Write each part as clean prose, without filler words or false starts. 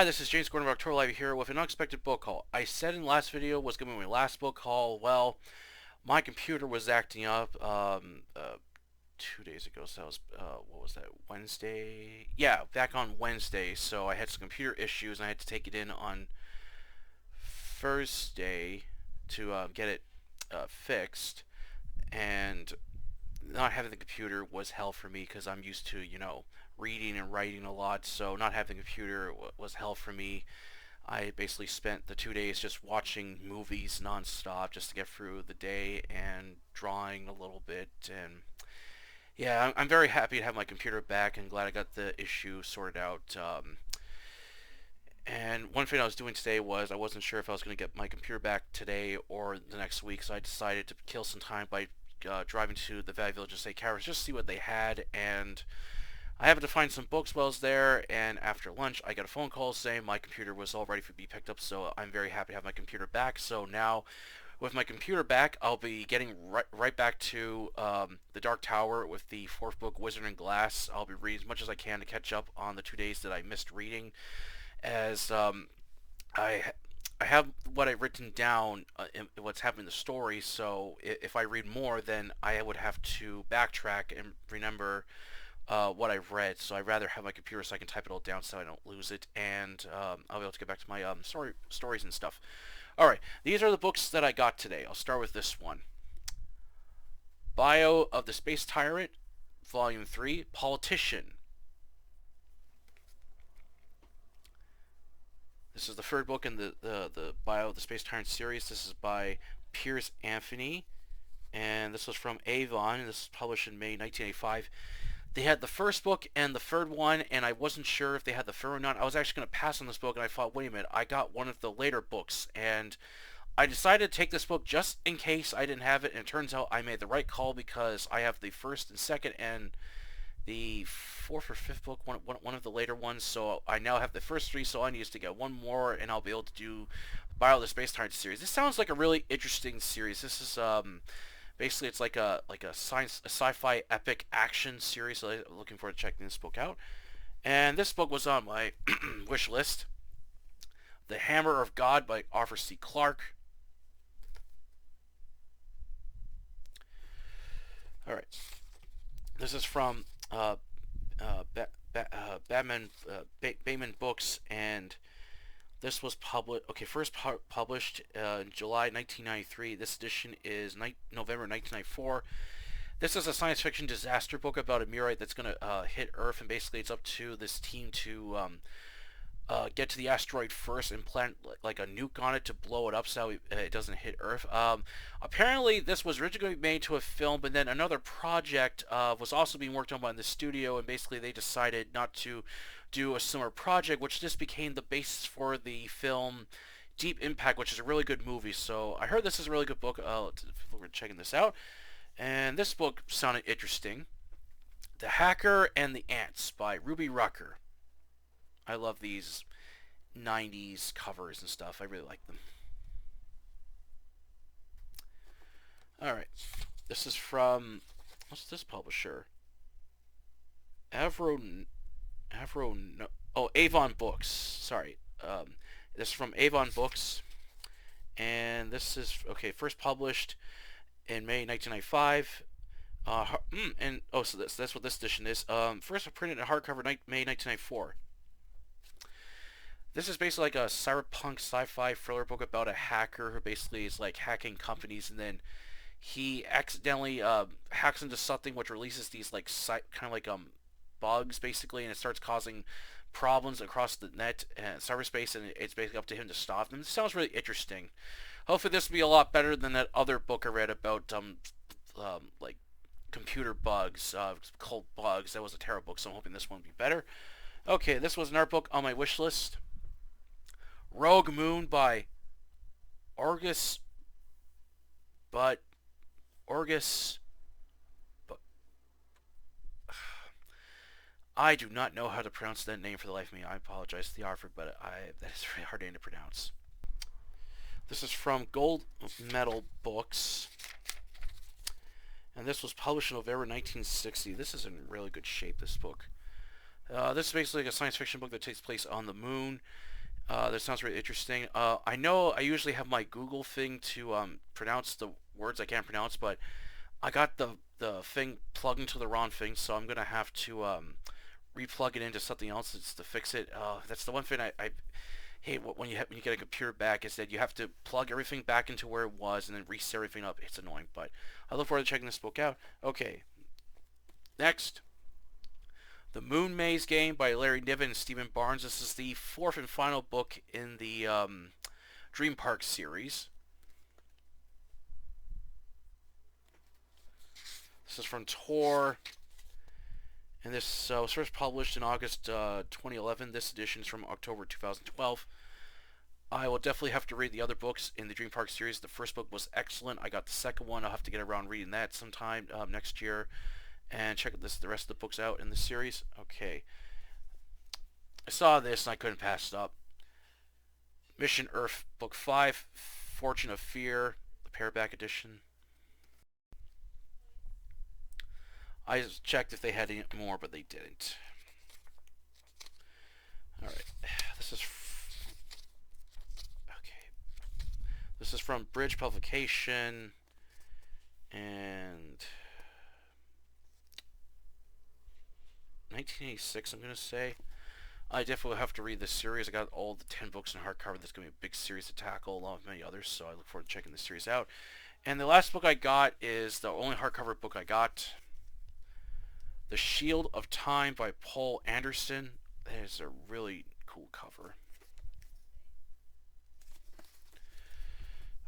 Hi, this is James Gordon of October Live here with an unexpected book haul. I said in the last video was going to be my last book haul. Well, my computer was acting up 2 days ago, so that was, what was that, Wednesday? Yeah, back on Wednesday, so I had some computer issues and I had to take it in on Thursday to get it fixed. And not having the computer was hell for me because I'm used to, reading and writing a lot, so not having a computer was hell for me. I basically spent the 2 days just watching movies nonstop just to get through the day and drawing a little bit. And yeah, I'm very happy to have my computer back and glad I got the issue sorted out. And one thing I was doing today was I wasn't sure if I was going to get my computer back today or the next week, so I decided to kill some time by driving to the Valley Village and St. Carrots just to see what they had. And I happened to find some books while I was there, and after lunch I got a phone call saying my computer was all ready to be picked up, so I'm very happy to have my computer back. So now, with my computer back, I'll be getting right back to the Dark Tower with the fourth book, Wizard and Glass. I'll be reading as much as I can to catch up on the 2 days that I missed reading, as I I have what I've written down in what's happening in the story, so if I read more, then I would have to backtrack and remember what I've read, so I'd rather have my computer so I can type it all down so I don't lose it, and I'll be able to get back to my stories and stuff. Alright, these are the books that I got today. I'll start with this one. Bio of the Space Tyrant, Volume 3, Politician. This is the third book in the Bio of the Space Tyrant series. This is by Piers Anthony, and this was from Avon, and this was published in May 1985. They had the first book and the third one, and I wasn't sure if they had the third or not. I was actually going to pass on this book, and I thought, wait a minute, I got one of the later books, and I decided to take this book just in case I didn't have it, and it turns out I made the right call because I have the first and second and the fourth or fifth book, one of the later ones, so I now have the first three, so I need to get one more, and I'll be able to do Bio of the Space Tyrant series. This sounds like a really interesting series. This is, basically, it's like a sci-fi epic action series, so I'm looking forward to checking this book out. And this book was on my wish list. The Hammer of God by Arthur C. Clarke. All right, this is from Bayman Books, and this was published in July 1993. This edition is November 1994. This is a science fiction disaster book about a meteorite that's going to hit Earth, and basically it's up to this team to get to the asteroid first and plant like a nuke on it to blow it up so it doesn't hit Earth. Apparently, this was originally made to a film, but then another project was also being worked on by the studio, and basically they decided not to do a similar project, which just became the basis for the film Deep Impact, which is a really good movie. So I heard this is a really good book. We're checking this out, and this book sounded interesting. The Hacker and the Ants by Ruby Rucker. I love these 90s covers and stuff. I really like them. Alright. This is from... what's this publisher? Avon Books. Sorry. This is from Avon Books. And this is... okay, first published in May 1995. So that's what this edition is. First printed in hardcover May 1994. This is basically like a cyberpunk sci-fi thriller book about a hacker who basically is like hacking companies, and then he accidentally hacks into something which releases these like kind of like bugs basically, and it starts causing problems across the net and cyberspace, and it's basically up to him to stop them. This sounds really interesting. Hopefully this will be a lot better than that other book I read about like computer bugs, cult bugs. That was a terrible book, so I'm hoping this one will be better. Okay, this was an art book on my wish list. Rogue Moon by Orgus, but I do not know how to pronounce that name for the life of me. I apologize to the author, but that is a really hard name to pronounce. This is from Gold Medal Books, and this was published in November 1960. This is in really good shape, this book. This is basically like a science fiction book that takes place on the moon. This sounds really interesting. I know I usually have my Google thing to pronounce the words I can't pronounce, but I got the thing plugged into the wrong thing, so I'm gonna have to replug it into something else to fix it. That's the one thing I hate when you get a computer back, is that you have to plug everything back into where it was and then reset everything up. It's annoying, but I look forward to checking this book out. Okay, next. The Moon Maze Game by Larry Niven and Stephen Barnes. This is the fourth and final book in the Dream Park series. This is from Tor, and this was first published in August 2011. This edition is from October 2012. I will definitely have to read the other books in the Dream Park series. The first book was excellent. I got the second one. I'll have to get around reading that sometime next year, and check the rest of the books out in the series. Okay. I saw this and I couldn't pass it up. Mission Earth Book 5, Fortune of Fear, the paperback edition. I checked if they had any more, but they didn't. Alright. This is... Okay. This is from Bridge Publication. And... 1986, I'm going to say. I definitely have to read this series. I got all the 10 books in hardcover. That's going to be a big series to tackle, along with many others, so I look forward to checking this series out. And the last book I got is the only hardcover book I got. The Shield of Time by Paul Anderson. That is a really cool cover.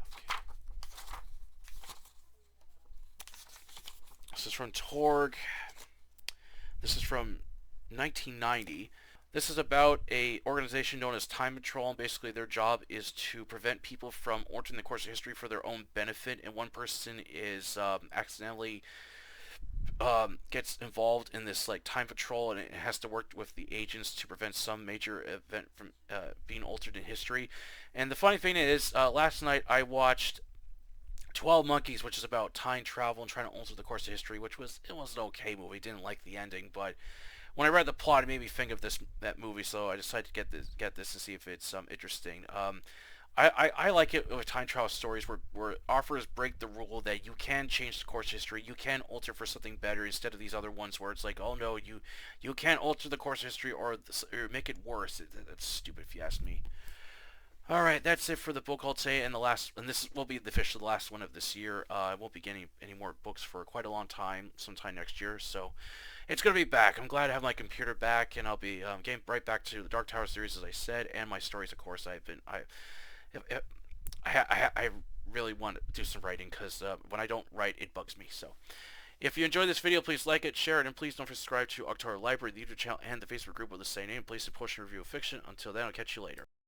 Okay. This is from Torg. This is from 1990. This is about a organization known as Time Patrol, and basically their job is to prevent people from altering the course of history for their own benefit, and one person is accidentally gets involved in this like time patrol, and it has to work with the agents to prevent some major event from being altered in history. And the funny thing is, last night I watched 12 Monkeys, which is about time travel and trying to alter the course of history, which was an okay movie. Didn't like the ending, but when I read the plot, it made me think of that movie, so I decided to get this and see if it's interesting. I like it with time travel stories where authors break the rule that you can change the course of history, you can alter for something better, instead of these other ones where it's like, oh no, you can't alter the course of history or make it worse. That's stupid if you ask me. All right, that's it for the book haul today, and this will be officially the last one of this year. I won't be getting any more books for quite a long time, sometime next year. So it's gonna be back. I'm glad to have my computer back, and I'll be getting right back to the Dark Tower series, as I said, and my stories. Of course, I really want to do some writing, because when I don't write, it bugs me. So if you enjoyed this video, please like it, share it, and please don't forget to subscribe to October Library, the YouTube channel, and the Facebook group with the same name. Please support and review of fiction. Until then, I'll catch you later.